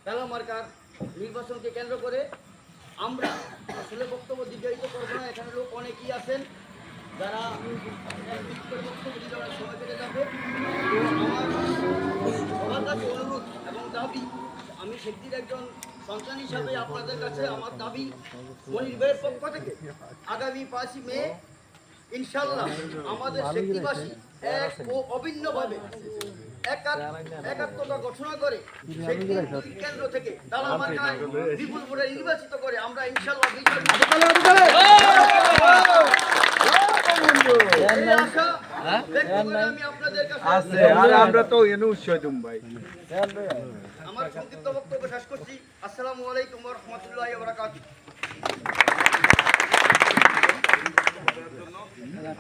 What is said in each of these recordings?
তালা মার্কার নির্বাচনকে কেন্দ্র করে আমরা আসলে বক্তব্য দীর্ঘায়িত করবো না। এখানে লোক অনেকেই আছেন যারা বক্তব্য দিতে অনেক সময় কেটে যাবে। তো আমার সবার কাছে অনুরোধ এবং দাবি, আমি শেখজির একজন সন্তান হিসাবে আপনাদের কাছে আমার দাবি, মনির ভাইয়ের পক্ষ থেকে আগামী 5ই মে ইনশাল্লাহ আমাদের শেখজিবাসী এক ও অভিন্নভাবে একাত্মতা ঘোষণা করে শেখজি কেন্দ্র থেকে তালা মার্কায় বিপুল ভোটে নির্বাচিত করে আমরা ইনশাল্লাহ বিজয় আমি আপনাদের কাছে আমরা তো এনে উৎসাহ দিম ভাই। আমার সংক্ষিপ্ত বক্তব্য শেষ করছি। আসসালামু আলাইকুম ওয়া রাহমাতুল্লাহি ওয়া বারাকাতুহু।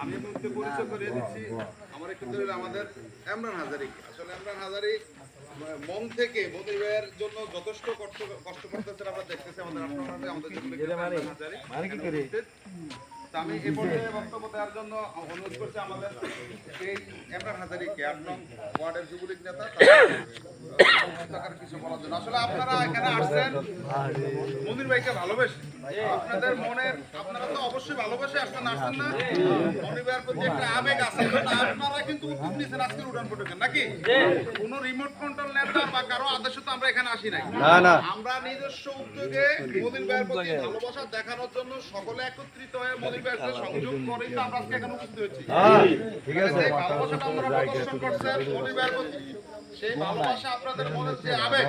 আমি মুখে পরিচয় করিয়ে দিচ্ছি। আমার একটু ধরে আমাদের ইমরান হাজারীকে। আসলে ইমরান হাজারী মন থেকে মনির ভাইয়ের জন্য যথেষ্ট কষ্ট করতেছেন, আমরা দেখতেছি আমাদের আপনারা আমাদের জন্য ইমরান হাজারী কি করে। আমি এই পর্যায়ে বক্তব্য দেওয়ার জন্য অনুরোধ করছি আমাদের এই ইমরান হাজারীকে, 8 নং ওয়ার্ডের যুবলীগ নেতা, তার কিছু বলার জন্য। আসলে আপনারা এখানে আসছেন মনির ভাইকে ভালোবেসে, আপনাদের মনের আপনারা তো অবশ্যই ভালোবেসে আসছেন না মনির ভাইয়ের প্রতি একটা আবেগ আছে। আপনারা কিন্তু উদ্যোগ নিয়েছেন আজকের উড়ান বৈঠকের, নাকি কোন রিমোট কন্ট্রোল নেতা বা কারো আদেশে তো আমরা এখানে আসি নাই। আমরা নিজস্ব উদ্যোগে মনির ভাইয়ের প্রতি ভালোবাসা দেখানোর জন্য সকলে একত্রিত হয়ে মনির ভাইয়ের সাথে সংযোগ করেই তো আমরা আজকে এখানে উপস্থিত হয়েছি। ঠিক আছে, ভালোবাসাটা আমরা প্রদর্শন করছেন মনির ভাইয়ের প্রতি, সেই ভালোবাসা আপনাদের মনের যে আবেগ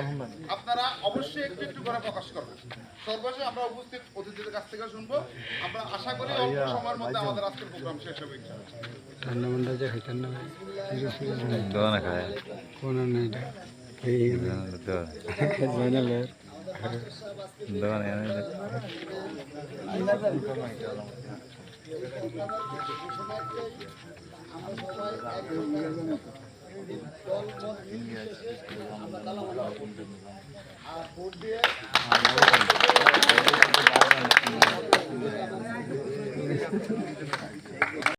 আপনারা অবশ্যই একটু একটু করে প্রকাশ করবেন। সর্বশেষে আমরা উপস্থিত অতিথিদের কাছ থেকে শুনবো। আমরা আশা করি অল্প সময়ের মধ্যে আমাদের আজকের প্রোগ্রাম শেষ হবে। ভোট দিয়ে